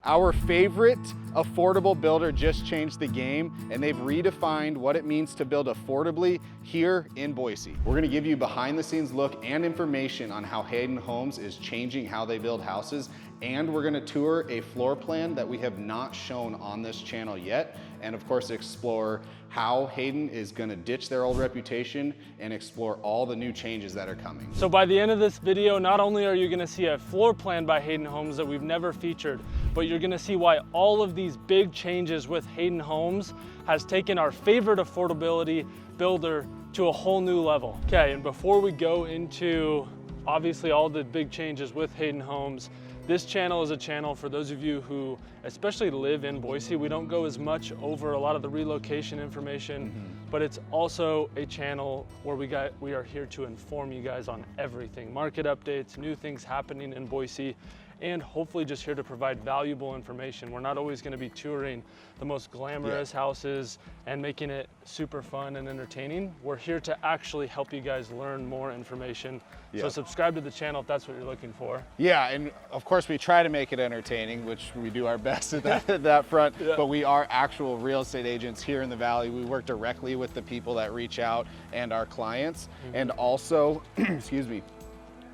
Our favorite affordable builder just changed the game, and they've redefined what it means to build affordably here in Boise. We're gonna give you behind the scenes look and information on how Hayden Homes is changing how they build houses, and we're gonna tour a floor plan that we have not shown on this channel yet, and of course explore how Hayden is gonna ditch their old reputation and explore all the new changes that are coming. So by the end of this video, not only are you gonna see a floor plan by Hayden Homes that we've never featured, but you're gonna see why all of these big changes with Hayden Homes has taken our favorite affordability builder to a whole new level. Okay, and before we go into obviously all the big changes with Hayden Homes, this channel is a channel for those of you who especially live in Boise. We don't go as much over a lot of the relocation information, but it's also a channel where we are here to inform you guys on everything, market updates, new things happening in Boise, and hopefully just here to provide valuable information. We're not always gonna be touring the most glamorous houses and making it super fun and entertaining. We're here to actually help you guys learn more information. So subscribe to the channel if that's what you're looking for. Yeah, and of course we try to make it entertaining, which we do our best at that front, but we are actual real estate agents here in the Valley. We work directly with the people that reach out and our clients, and also, excuse me,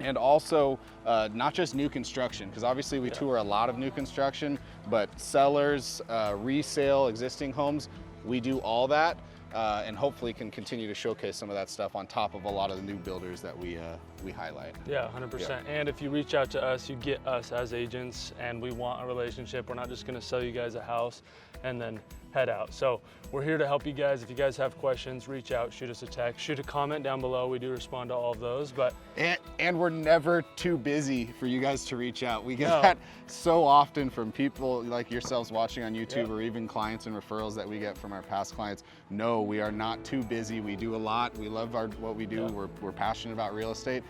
and also not just new construction, because obviously we tour a lot of new construction, but sellers, resale, existing homes, we do all that, and hopefully can continue to showcase some of that stuff on top of a lot of the new builders that we highlight. Yeah, 100%. And if you reach out to us, you get us as agents, and we want a relationship. We're not just gonna sell you guys a house and then head out. So we're here to help you guys. If you guys have questions, reach out, shoot us a text, shoot a comment down below. We do respond to all of those. But and we're never too busy for you guys to reach out. We get that so often from people like yourselves watching on YouTube, or even clients and referrals that we get from our past clients. No, we are not too busy. We do a lot. We love what we do. We're passionate about real estate.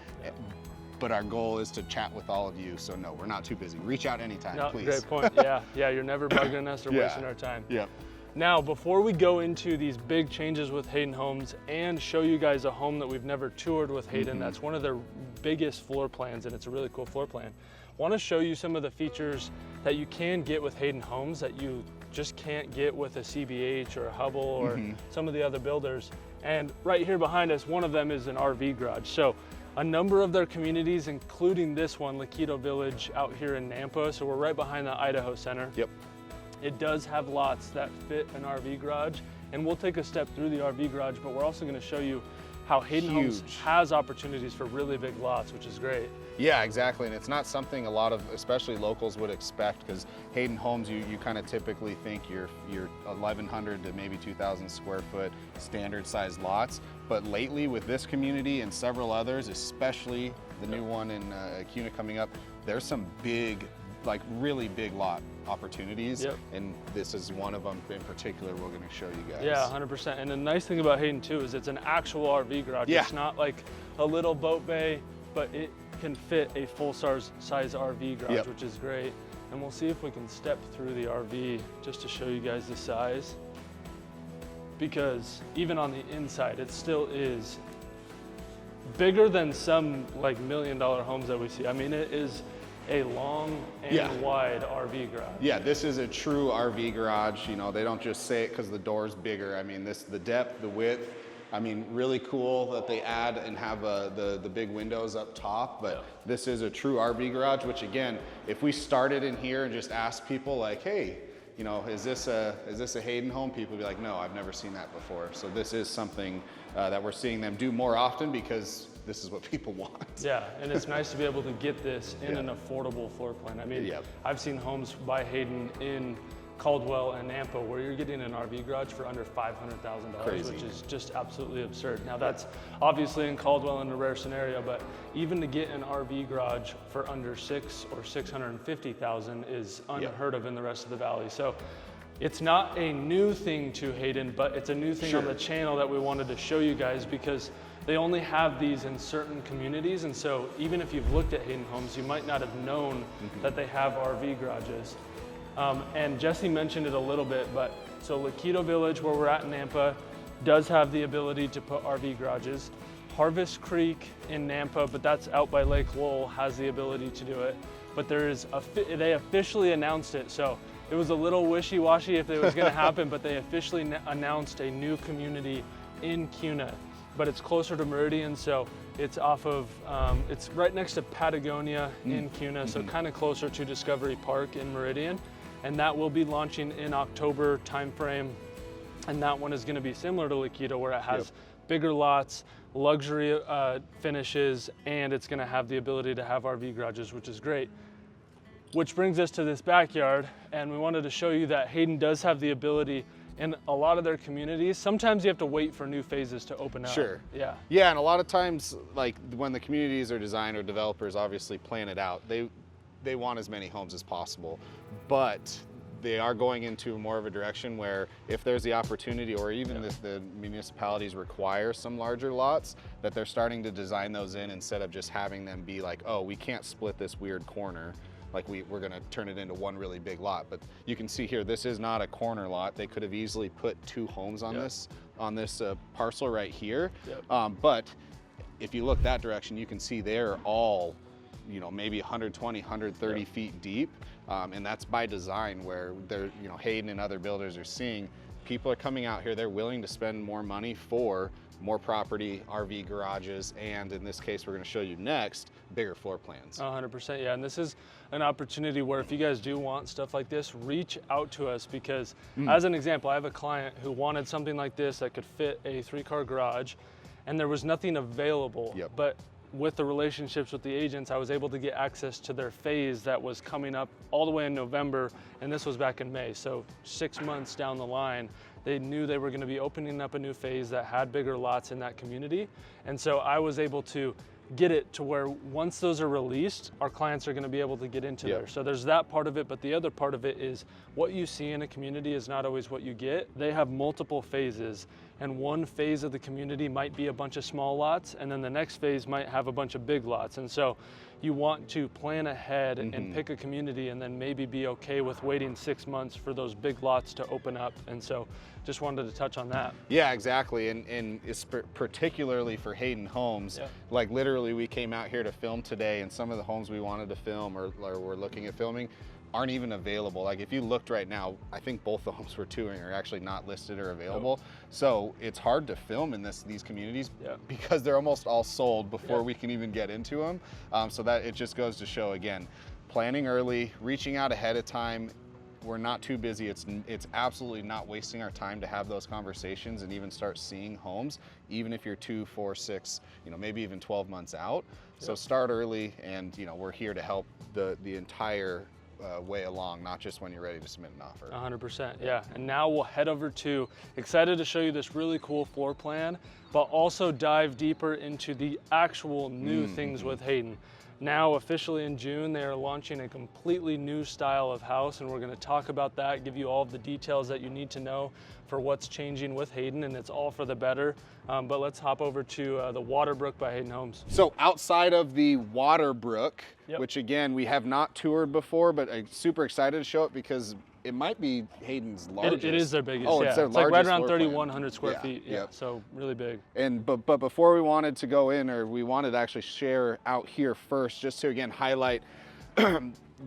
But our goal is to chat with all of you. So no, we're not too busy. Reach out anytime, please. Great point. Yeah, you're never bugging us or wasting our time. Now, before we go into these big changes with Hayden Homes and show you guys a home that we've never toured with Hayden, that's one of their biggest floor plans, and it's a really cool floor plan. I want to show you some of the features that you can get with Hayden Homes that you just can't get with a CBH or a Hubble or some of the other builders. And right here behind us, one of them is an RV garage. So a number of their communities, including this one, Lekeitio Village out here in Nampa, so we're right behind the Idaho Center. It does have lots that fit an RV garage, and we'll take a step through the RV garage, but we're also gonna show you how Hayden Homes has opportunities for really big lots, which is great. Yeah, exactly, and it's not something a lot of, especially locals, would expect, because Hayden Homes, you kind of typically think you're 1,100 to maybe 2,000 square foot standard size lots, but lately with this community and several others, especially the new one in Acuna coming up, there's some big, like really big lot opportunities, and this is one of them in particular we're going to show you guys. Yeah, 100%. And the nice thing about Hayden too is it's an actual RV garage. It's not like a little boat bay, but it can fit a full-size RV garage, which is great. And we'll see if we can step through the RV just to show you guys the size, because even on the inside it still is bigger than some like $1 million homes that we see. I mean, it is a long and wide RV garage. Yeah, this is a true RV garage. You know, they don't just say it because the door's bigger. I mean, the depth, the width, I mean, really cool that they add and have the big windows up top, but this is a true RV garage, which again, if we started in here and just asked people like, hey, you know, is this a Hayden home? People would be like, no, I've never seen that before. So this is something that we're seeing them do more often, because this is what people want. Yeah, and it's nice to be able to get this in an affordable floor plan. I mean, I've seen homes by Hayden in Caldwell and Nampa where you're getting an RV garage for under $500,000, which is just absolutely absurd. Now that's obviously in Caldwell in a rare scenario, but even to get an RV garage for under $600,000 or $650,000 is unheard of in the rest of the Valley. So it's not a new thing to Hayden, but it's a new thing on the channel that we wanted to show you guys, because they only have these in certain communities. And so even if you've looked at Hayden Homes, you might not have known that they have RV garages. And Jesse mentioned it a little bit, but so Lekeitio Village, where we're at in Nampa, does have the ability to put RV garages. Harvest Creek in Nampa, but that's out by Lake Lowell, has the ability to do it. but they officially announced it. So it was a little wishy-washy if it was going to happen, but they officially announced a new community in Kuna. But it's closer to Meridian, so it's off of, it's right next to Patagonia in Kuna, so kind of closer to Discovery Park in Meridian. And that will be launching in October timeframe. And that one is going to be similar to Lekeitio, where it has bigger lots, luxury finishes, and it's going to have the ability to have RV garages, which is great. Which brings us to this backyard, and we wanted to show you that Hayden does have the ability in a lot of their communities. Sometimes you have to wait for new phases to open up. Sure. Yeah. Yeah, and a lot of times, like when the communities are designed or developers obviously plan it out, they want as many homes as possible, but they are going into more of a direction where if there's the opportunity, or even if the municipalities require some larger lots, that they're starting to design those in instead of just having them be like, oh, we can't split this weird corner. Like we're gonna turn it into one really big lot. But you can see here, this is not a corner lot. They could have easily put 2 homes on this parcel right here. But if you look that direction, you can see they're all, you know, maybe 120, 130 feet deep. And that's by design, where they're, you know, Hayden and other builders are seeing people are coming out here, they're willing to spend more money for more property, RV garages, and in this case, we're going to show you next, bigger floor plans. 100%, yeah. And this is an opportunity where if you guys do want stuff like this, reach out to us, because as an example, I have a client who wanted something like this that could fit a 3-car garage, and there was nothing available. But with the relationships with the agents, I was able to get access to their phase that was coming up all the way in November, and this was back in May. So 6 months down the line, they knew they were going to be opening up a new phase that had bigger lots in that community. And so I was able to get it to where once those are released, our clients are going to be able to get into there. So there's that part of it, but the other part of it is what you see in a community is not always what you get. They have multiple phases, and one phase of the community might be a bunch of small lots, and then the next phase might have a bunch of big lots. And so you want to plan ahead and pick a community, and then maybe be okay with waiting 6 months for those big lots to open up. And so just wanted to touch on that. Yeah, exactly. And it's particularly for Hayden Homes, like literally we came out here to film today, and some of the homes we wanted to film or we're looking at filming aren't even available. Like if you looked right now, I think both the homes we're touring are actually not listed or available. So it's hard to film in these communities because they're almost all sold before we can even get into them. So that it just goes to show, again, planning early, reaching out ahead of time. We're not too busy. It's absolutely not wasting our time to have those conversations and even start seeing homes, even if you're 2, 4, 6, you know, maybe even 12 months out. So start early, and you know, we're here to help the entire way along, not just when you're ready to submit an offer. 100%, yeah. And now we'll head over to, excited to show you this really cool floor plan, but also dive deeper into the actual new things with Hayden. Now officially in June, they are launching a completely new style of house, and we're going to talk about that, give you all of the details that you need to know for what's changing with Hayden, and it's all for the better. But let's hop over to the Waterbrook by Hayden Homes. So outside of the Waterbrook, which again, we have not toured before, but I'm super excited to show it because it might be Hayden's largest. It is their biggest, it's their it's like right around largest 3,100 square feet, so really big. And but before we wanted to go in, or we wanted to actually share out here first, just to again highlight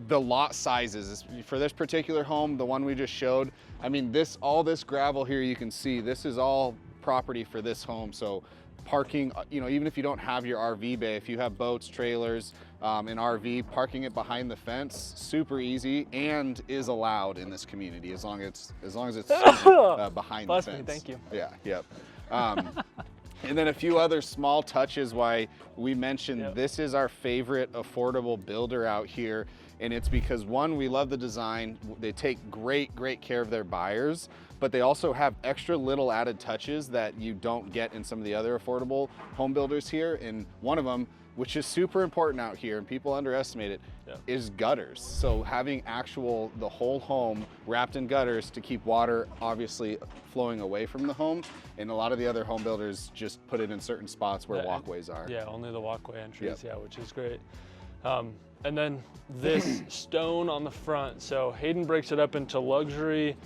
the lot sizes. For this particular home, the one we just showed, I mean, all this gravel here, you can see, this is all property for this home. So parking, you know, even if you don't have your RV bay, if you have boats, trailers, an RV, parking it behind the fence, super easy, and is allowed in this community as long as it's behind the fence. Thank you. Yeah, and then a few other small touches why we mentioned this is our favorite affordable builder out here. And it's because, one, we love the design. They take great care of their buyers, but they also have extra little added touches that you don't get in some of the other affordable home builders here. And one of them, which is super important out here and people underestimate it, is gutters. So having the whole home wrapped in gutters to keep water obviously flowing away from the home. And a lot of the other home builders just put it in certain spots where walkways are. Yeah, only the walkway entries, which is great. And then this stone on the front. So Hayden breaks it up into luxury,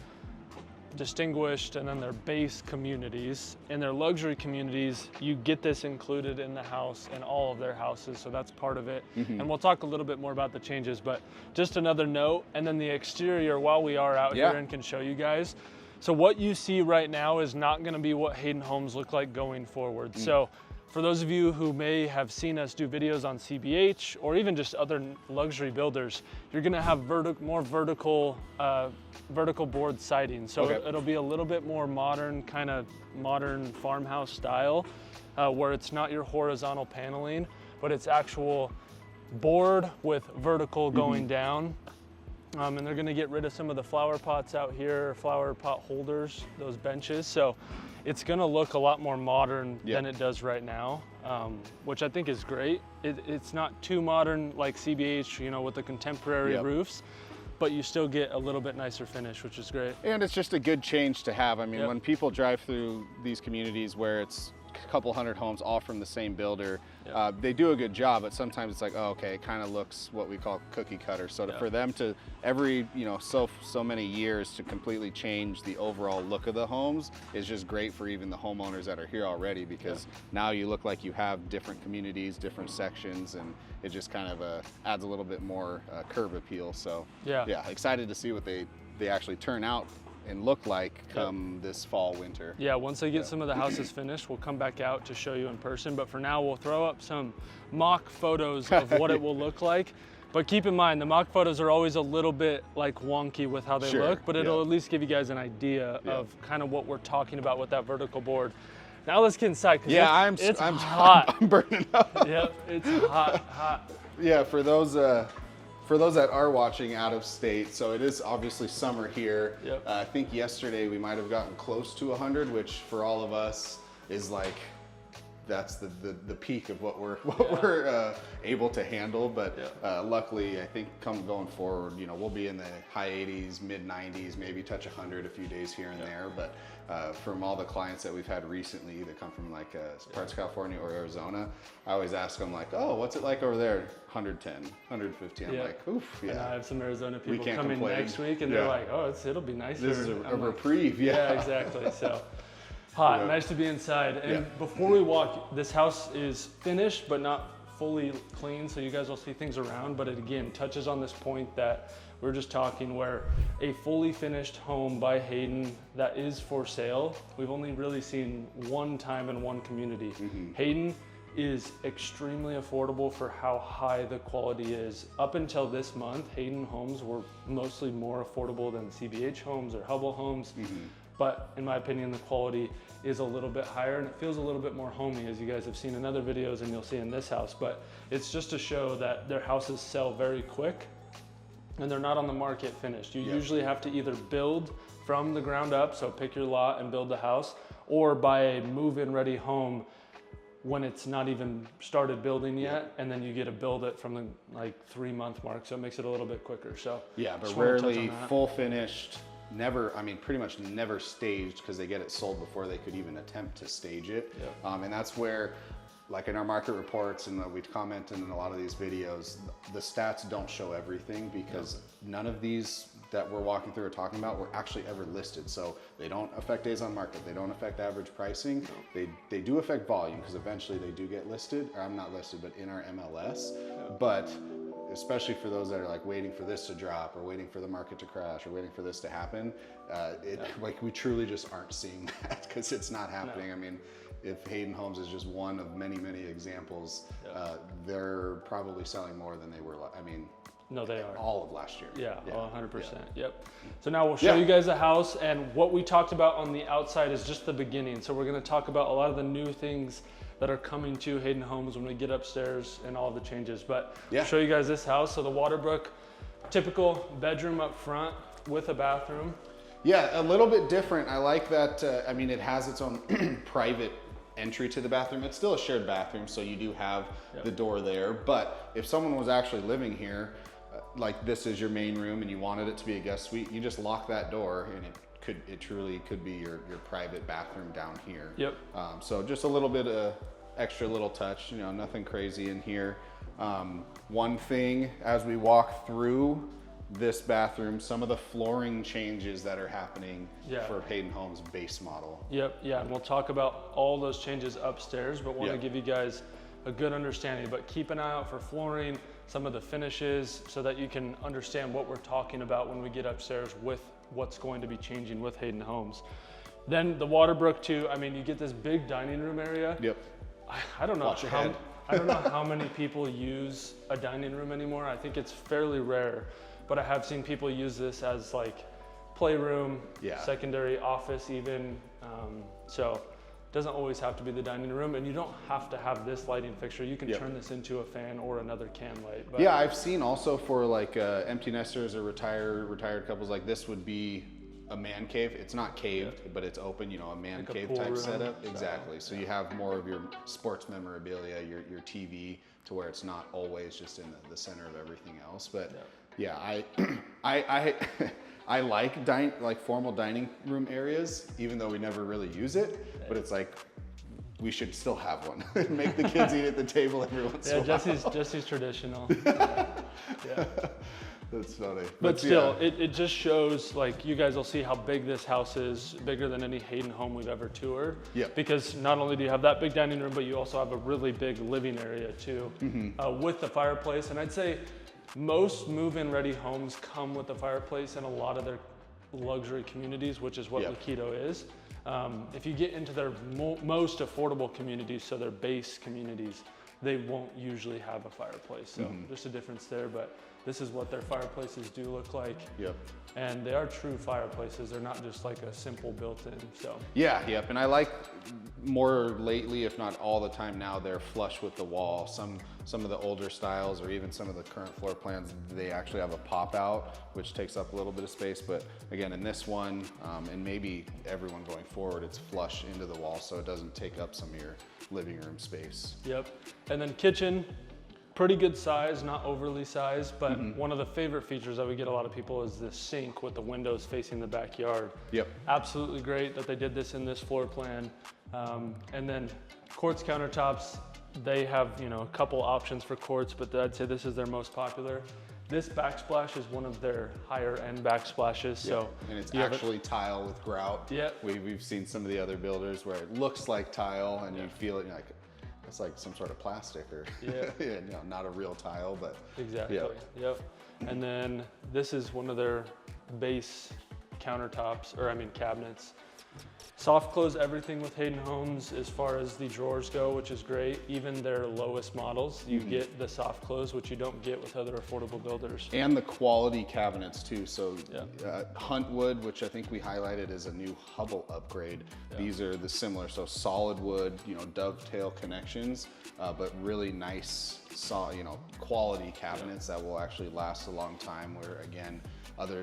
distinguished and then their base communities. In their luxury communities, you get this included in the house in all of their houses, so that's part of it. And we'll talk a little bit more about the changes, but just another note. And then the exterior, while we are out here and can show you guys. So what you see right now is not gonna be what Hayden Homes look like going forward. So for those of you who may have seen us do videos on CBH or even just other luxury builders, you're gonna have more vertical board siding. So it'll be a little bit more modern, kind of modern farmhouse style, where it's not your horizontal paneling, but it's actual board with vertical going down. And they're gonna get rid of some of the flower pots out here, flower pot holders, those benches. So it's gonna look a lot more modern than it does right now, which I think is great. It's not too modern like CBH, you know, with the contemporary roofs, but you still get a little bit nicer finish, which is great. And it's just a good change to have. I mean, when people drive through these communities where it's a couple hundred homes all from the same builder, they do a good job, but sometimes it's like, oh, okay, it kind of looks what we call cookie cutter. So for them to every, you know, so many years to completely change the overall look of the homes is just great for even the homeowners that are here already, because now you look like you have different communities, different sections, and it just kind of adds a little bit more curb appeal. So excited to see what they actually turn out and look like come this fall, winter. Yeah, once they get some of the houses finished, we'll come back out to show you in person. But for now, we'll throw up some mock photos of what it will look like. But keep in mind, the mock photos are always a little bit like wonky with how they look, but it'll at least give you guys an idea of kind of what we're talking about with that vertical board. Now let's get inside. Yeah, it's hot. I'm burning up. Yep, it's hot. Yeah, for those that are watching out of state, so it is obviously summer here. I think yesterday we might have gotten close to 100, which for all of us is like, that's the peak of what we're able to handle. But luckily, I think going forward, you know, we'll be in the high 80s, mid 90s, maybe touch 100 a few days here and there. But from all the clients that we've had recently that come from like parts of California or Arizona, I always ask them like, oh, what's it like over there? 110, 115. I'm like, oof, And I have some Arizona people coming complain. next week, and they're like, oh, it'll be nicer. This is a reprieve. Yeah, exactly. So hot, nice to be inside. And before we walk, this house is finished, but not fully clean, so you guys will see things around, but it again touches on this point that we were just talking, where a fully finished home by Hayden that is for sale, we've only really seen one time in one community. Hayden is extremely affordable for how high the quality is. Up until this month, Hayden Homes were mostly more affordable than CBH Homes or Hubble Homes. But in my opinion, the quality is a little bit higher and it feels a little bit more homey, as you guys have seen in other videos and you'll see in this house. But it's just to show that their houses sell very quick and they're not on the market finished. You usually have to either build from the ground up, so pick your lot and build the house, or buy a move-in ready home when it's not even started building yet, and then you get to build it from the like 3-month mark, so it makes it a little bit quicker. So but rarely full finished. Never, I mean, pretty much never staged, because they get it sold before they could even attempt to stage it. And that's where, like in our market reports and we commented in a lot of these videos, the stats don't show everything, because none of these that we're walking through or talking about were actually ever listed. So they don't affect days on market, they don't affect average pricing. They do affect volume, because eventually they do get listed, or I'm not listed, but in our MLS. But especially for those that are like waiting for this to drop, or waiting for the market to crash, or waiting for this to happen, like we truly just aren't seeing that, because it's not happening. I mean, if Hayden Homes is just one of many, many examples, they're probably selling more than they were. I mean, no, they are. All of last year. 100%. Yep. So now we'll show you guys the house, and what we talked about on the outside is just the beginning. So we're going to talk about a lot of the new things that are coming to Hayden Homes when we get upstairs and all the changes. But I'll show you guys this house. So the Waterbrook, typical bedroom up front with a bathroom. Yeah, a little bit different. I like that. I mean, it has its own private entry to the bathroom. It's still a shared bathroom, so you do have the door there. But if someone was actually living here, like this is your main room and you wanted it to be a guest suite, you just lock that door and it truly could be your private bathroom down here. So just a little bit of extra little touch, you know, nothing crazy in here. One thing as we walk through this bathroom, some of the flooring changes that are happening Yeah. for Hayden Homes base model. Yep, yeah, and we'll talk about all those changes upstairs, but want to Yep. give you guys a good understanding. But keep an eye out for flooring, some of the finishes, so that you can understand what we're talking about when we get upstairs with what's going to be changing with Hayden Homes. Then the Waterbrook too. I mean, you get this big dining room area. Yep. I don't know Watch your head. I don't know how many people use a dining room anymore. I think it's fairly rare, but I have seen people use this as like playroom, Yeah. secondary office even. So it doesn't always have to be the dining room, and you don't have to have this lighting fixture. You can Yep. turn this into a fan or another can light. But Yeah, I've seen also for like empty nesters or retired couples, like this would be a man cave. It's not caved, but it's open, you know, a man Like a cave pool type room. setup. So, Exactly. So you have more of your sports memorabilia, your TV, to where it's not always just in the center of everything else. But yeah, I like formal dining room areas, even though we never really use it. But it's like we should still have one. Make the kids eat at the table every once in a while. Jesse's traditional. Yeah. That's funny. But still, it just shows, like, you guys will see how big this house is, bigger than any Hayden home we've ever toured. Yep. Because not only do you have that big dining room, but you also have a really big living area too, with the fireplace. And I'd say most move-in ready homes come with the fireplace in a lot of their luxury communities, which is what Lekeitio is. If you get into their most affordable communities, so their base communities, they won't usually have a fireplace. So just a difference there, but this is what their fireplaces do look like. Yep. And they are true fireplaces. They're not just like a simple built-in, so. Yeah, yep. And I like more lately, if not all the time now, they're flush with the wall. Some of the older styles, or even some of the current floor plans, they actually have a pop out, which takes up a little bit of space. But again, in this one, and maybe everyone going forward, it's flush into the wall, so it doesn't take up some of your living room space. Yep. And then kitchen, pretty good size, not overly sized, but one of the favorite features that we get a lot of people is this sink with the windows facing the backyard. Yep. Absolutely great that they did this in this floor plan. And then quartz countertops, they have, you know, a couple options for quartz, but I'd say this is their most popular. This backsplash is one of their higher end backsplashes. So and it's actually tile with grout. Yep. We've seen some of the other builders where it looks like tile, and you feel it, you're like, it's like some sort of plastic, or you know, not a real tile, but exactly. Yep. And then this is one of their base countertops, or I mean cabinets. Soft close everything with Hayden Homes as far as the drawers go, which is great. Even their lowest models, you get the soft close, which you don't get with other affordable builders. And the quality cabinets too. So Huntwood, which I think we highlighted as a new Hubble upgrade. These are the similar, so solid wood, you know, dovetail connections, but really nice, you know, quality cabinets that will actually last a long time. Where again,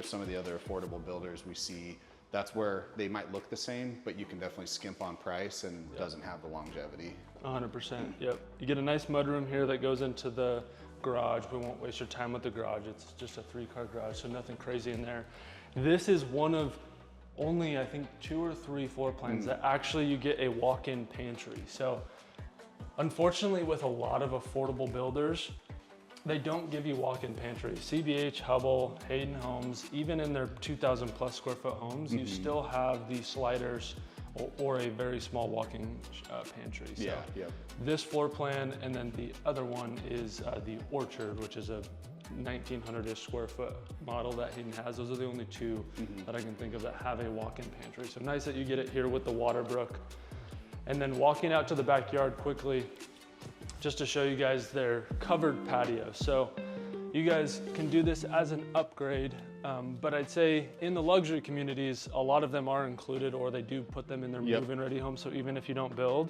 some of the other affordable builders we see, that's where they might look the same, but you can definitely skimp on price and doesn't have the longevity. 100%, yep. You get a nice mudroom here that goes into the garage. We won't waste your time with the garage. It's just a 3-car garage, so nothing crazy in there. This is one of only, I think, 2 or 3 floor plans that actually you get a walk-in pantry. So unfortunately, with a lot of affordable builders, they don't give you walk-in pantry. CBH, Hubble, Hayden Homes, even in their 2,000 plus square foot homes, you still have the sliders or a very small walk-in pantry. So this floor plan, and then the other one is the Orchard, which is a 1,900-ish square foot model that Hayden has. Those are the only 2 that I can think of that have a walk-in pantry. So nice that you get it here with the Waterbrook. And then walking out to the backyard quickly, just to show you guys their covered patio. So you guys can do this as an upgrade, but I'd say in the luxury communities, a lot of them are included, or they do put them in their move-in ready home. So even if you don't build,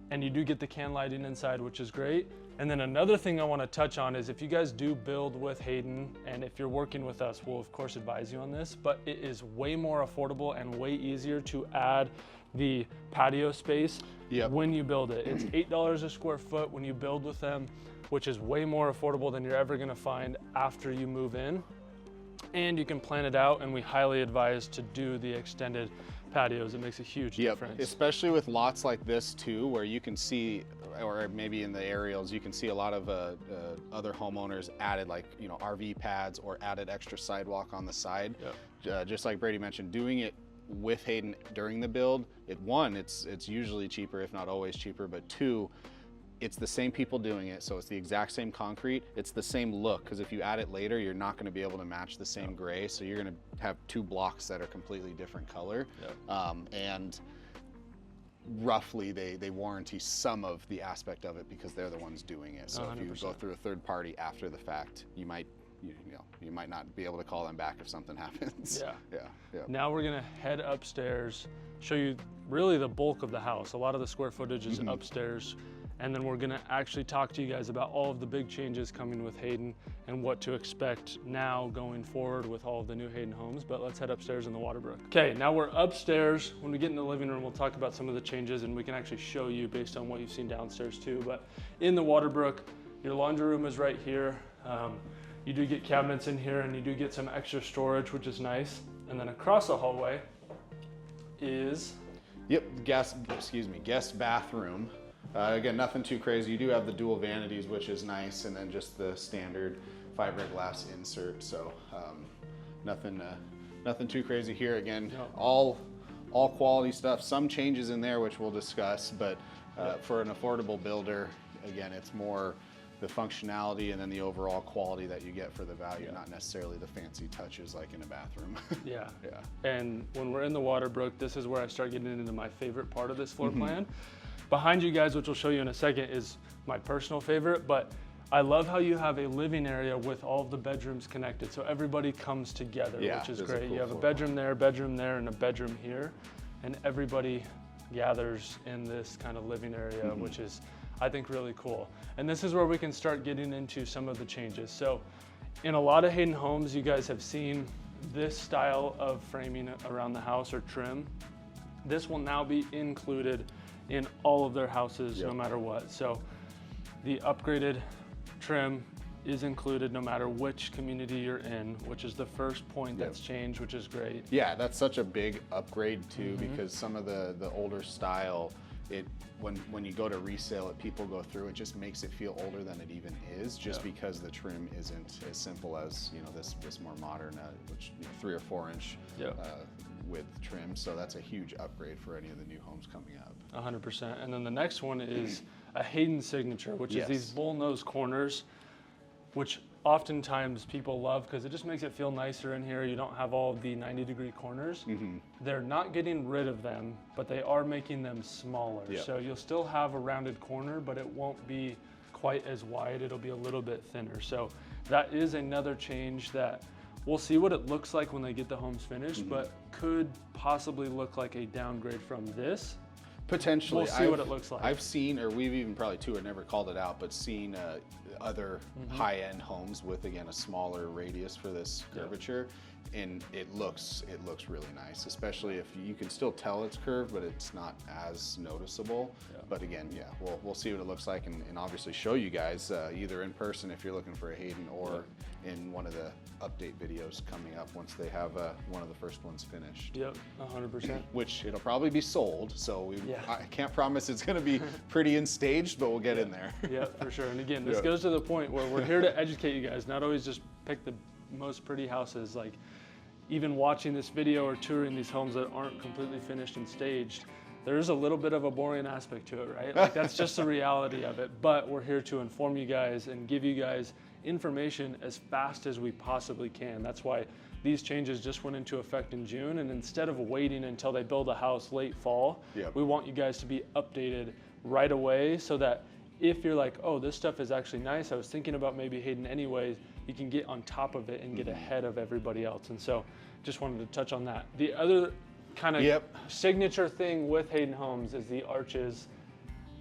and you do get the can lighting inside, which is great. And then another thing I want to touch on is if you guys do build with Hayden, and if you're working with us, we'll of course advise you on this, but it is way more affordable and way easier to add the patio space when you build it. It's $8 a square foot when you build with them, which is way more affordable than you're ever gonna find after you move in. And you can plan it out, and we highly advise to do the extended patios. It makes a huge difference. Especially with lots like this too, where you can see, or maybe in the aerials, you can see a lot of other homeowners added like, you know, RV pads or added extra sidewalk on the side. Just like Brady mentioned, doing it with Hayden during the build, it's usually cheaper, if not always cheaper, but two, it's the same people doing it, so it's the exact same concrete. It's the same look, because if you add it later, you're not going to be able to match the same gray, so you're going to have two blocks that are completely different color. And roughly they warranty some of the aspect of it because they're the ones doing it. So 100%. If you go through a third party after the fact, you might not be able to call them back if something happens. Now we're gonna head upstairs, show you really the bulk of the house. A lot of the square footage is upstairs, and then we're gonna actually talk to you guys about all of the big changes coming with Hayden and what to expect now going forward with all of the new Hayden homes. But let's head upstairs in the Waterbrook. Okay, now we're upstairs. When we get in the living room, we'll talk about some of the changes, and we can actually show you based on what you've seen downstairs too. But in the Waterbrook, your laundry room is right here. You do get cabinets in here, and you do get some extra storage, which is nice. And then across the hallway is... guest bathroom. Again, nothing too crazy. You do have the dual vanities, which is nice, and then just the standard fiberglass insert. So nothing too crazy here. Again, all quality stuff. Some changes in there, which we'll discuss, but for an affordable builder, again, it's more the functionality and then the overall quality that you get for the value, not necessarily the fancy touches like in a bathroom. And when we're in the Waterbrook, this is where I start getting into my favorite part of this floor plan. Behind you guys, which we'll show you in a second, is my personal favorite, but I love how you have a living area with all of the bedrooms connected, so everybody comes together, which is great. You have a bedroom there, and a bedroom here, and everybody gathers in this kind of living area, which is, I think, really cool. And this is where we can start getting into some of the changes. So in a lot of Hayden homes, you guys have seen this style of framing around the house or trim. This will now be included in all of their houses, no matter what. So the upgraded trim is included no matter which community you're in, which is the first point that's changed, which is great. Yeah, that's such a big upgrade too, because some of the older style, when you go to resale it, people go through, it just makes it feel older than it even is, just because the trim isn't as simple as, you know, this more modern, which 3 or 4 inch width trim. So that's a huge upgrade for any of the new homes coming up. 100%. And then the next one is a Hayden signature, which is these bullnose corners, which oftentimes people love because it just makes it feel nicer in here. You don't have all of the 90-degree corners. They're not getting rid of them, but they are making them smaller. So you'll still have a rounded corner, but it won't be quite as wide. It'll be a little bit thinner. So that is another change that we'll see what it looks like when they get the homes finished, but could possibly look like a downgrade from this. Potentially. We'll see what it looks like. I've seen, or we've even probably too, or never called it out, but seen other high-end homes with, again, a smaller radius for this curvature, and it looks really nice, especially if you can still tell it's curved, but it's not as noticeable. But again, we'll see what it looks like, and obviously show you guys either in person if you're looking for a Hayden, or in one of the update videos coming up once they have one of the first ones finished. 100%. Which it'll probably be sold, so I can't promise it's going to be pretty and staged, but we'll get in there. For sure. And again, this goes to the point where we're here to educate you guys, not always just pick the most pretty houses. Like, even watching this video or touring these homes that aren't completely finished and staged, there's a little bit of a boring aspect to it, right? Like, that's just the reality of it. But we're here to inform you guys and give you guys information as fast as we possibly can. That's why these changes just went into effect in June, and instead of waiting until they build a house late fall, we want you guys to be updated right away, so that if you're like, oh, this stuff is actually nice, I was thinking about maybe Hayden anyways, you can get on top of it and get ahead of everybody else. And so just wanted to touch on that. The other kind of signature thing with Hayden Homes is the arches.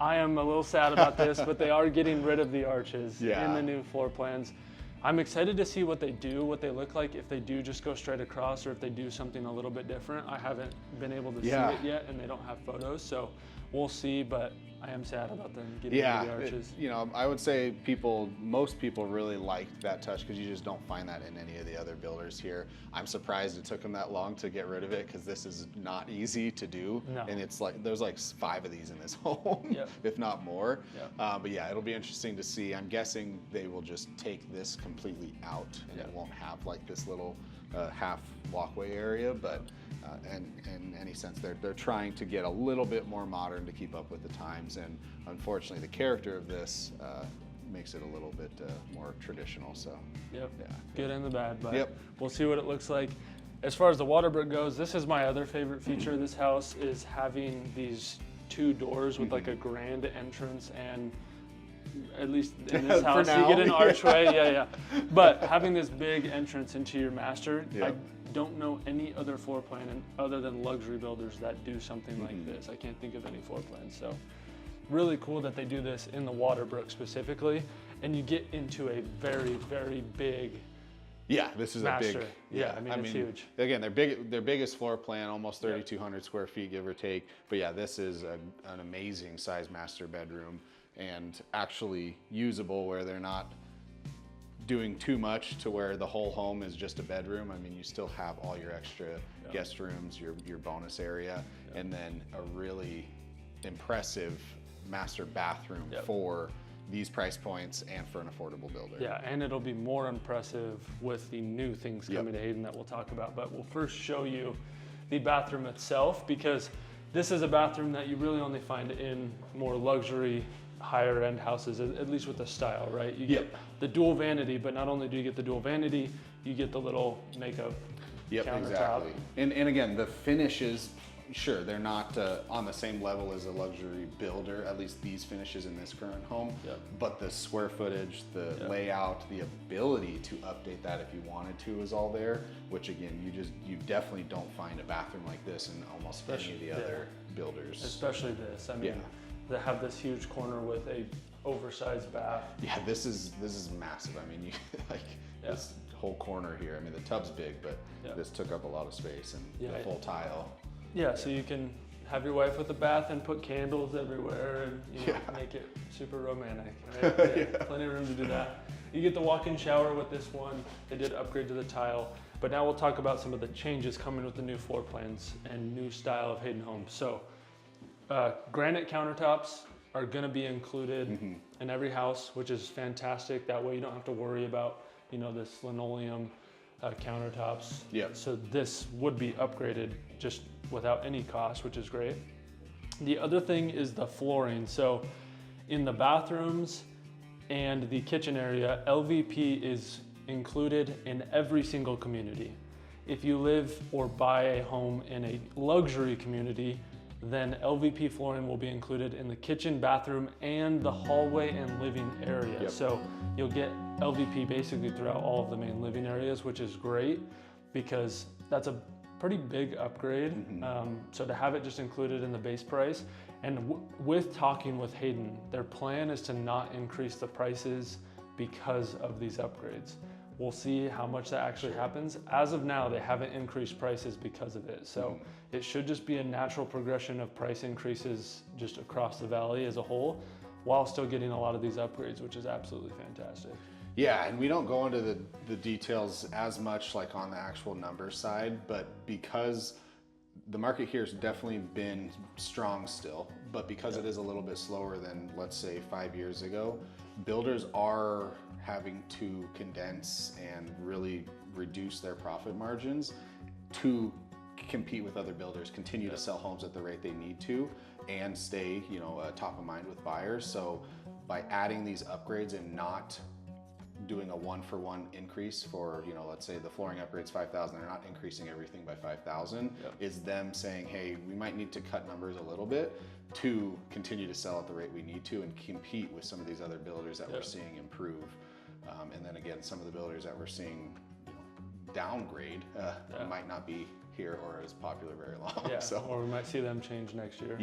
I am a little sad about this, but they are getting rid of the arches in the new floor plans. I'm excited to see what they do, what they look like, if they do just go straight across or if they do something a little bit different. I haven't been able to see it yet, and they don't have photos, so we'll see, but I am sad about them getting rid of the arches. You know, I would say most people really liked that touch because you just don't find that in any of the other builders here. I'm surprised it took them that long to get rid of it because this is not easy to do. No. And it's like, there's like 5 of these in this home, Yep. if not more. Yep. But yeah, it'll be interesting to see. I'm guessing they will just take this completely out and it won't have like this little half walkway area, but in any sense they're trying to get a little bit more modern to keep up with the times, and unfortunately the character of this makes it a little bit more traditional. So Yep. yeah, Good and the bad, but Yep. we'll see what it looks like. As far as the water brick goes, this is my other favorite feature of this house, is having these 2 doors with like a grand entrance, and at least in this house you get an archway. Yeah. But having this big entrance into your master, I don't know any other floor plan other than luxury builders that do something like this. I can't think of any floor plans. So really cool that they do this in the water brick specifically, and you get into a very, very big this is master. a big. Yeah, I mean, it's huge. Again, their biggest floor plan, almost 3,200 square feet, give or take. But yeah, this is an amazing size master bedroom, and actually usable where they're not doing too much to where the whole home is just a bedroom. I mean, you still have all your extra guest rooms, your bonus area, and then a really impressive master bathroom for these price points and for an affordable builder. Yeah, and it'll be more impressive with the new things coming to Hayden that we'll talk about. But we'll first show you the bathroom itself, because this is a bathroom that you really only find in more luxury, higher end houses, at least with the style, right? You get the dual vanity, but not only do you get the dual vanity, you get the little makeup countertop. Exactly. And again, the finishes, sure, they're not on the same level as a luxury builder, at least these finishes in this current home, but the square footage, the layout, the ability to update that if you wanted to is all there, which again, you definitely don't find a bathroom like this in almost any of the other builders. Especially this, I mean, they have this huge corner with a oversized bath. Yeah, this is massive. I mean, you this whole corner here, I mean, the tub's big, but this took up a lot of space, and the full tile. Yeah, so you can have your wife with a bath and put candles everywhere and make it super romantic, right? Plenty of room to do that. You get the walk-in shower with this one. They did upgrade to the tile, but now we'll talk about some of the changes coming with the new floor plans and new style of Hayden Homes. So granite countertops are gonna be included in every house, which is fantastic. That way you don't have to worry about, this linoleum countertops. So this would be upgraded just without any cost, which is great. The other thing is the flooring. So in the bathrooms and the kitchen area, LVP is included in every single community. If you live or buy a home in a luxury community, then LVP flooring will be included in the kitchen, bathroom, and the hallway and living area. So you'll get LVP basically throughout all of the main living areas, which is great because that's a pretty big upgrade. So to have it just included in the base price, and with talking with Hayden, their plan is to not increase the prices because of these upgrades. We'll see how much that actually happens. As of now, they haven't increased prices because of it. So it should just be a natural progression of price increases just across the valley as a whole, while still getting a lot of these upgrades, which is absolutely fantastic. Yeah, and we don't go into the details as much like on the actual numbers side, but because the market here has definitely been strong still, but because it is a little bit slower than, let's say, 5 years ago, builders are having to condense and really reduce their profit margins to compete with other builders, continue to sell homes at the rate they need to, and stay, top of mind with buyers. So by adding these upgrades and not doing a 1-for-1 increase for, let's say the flooring upgrades $5,000, they're not increasing everything by $5,000, is them saying, hey, we might need to cut numbers a little bit to continue to sell at the rate we need to and compete with some of these other builders that we're seeing improve. And then again, some of the builders that we're seeing downgrade might not be here or as popular very long. Or we might see them change next year.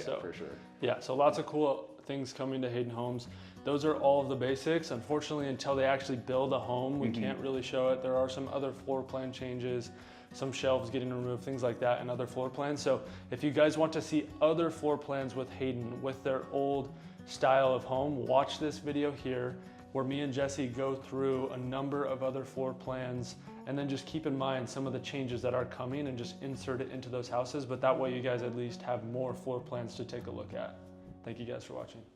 So, for sure. Yeah, so lots of cool things coming to Hayden Homes. Those are all of the basics. Unfortunately, until they actually build a home, we can't really show it. There are some other floor plan changes, some shelves getting removed, things like that, and other floor plans. So if you guys want to see other floor plans with Hayden, with their old style of home, watch this video here, where me and Jesse go through a number of other floor plans, and then just keep in mind some of the changes that are coming and just insert it into those houses. But that way you guys at least have more floor plans to take a look at. Thank you guys for watching.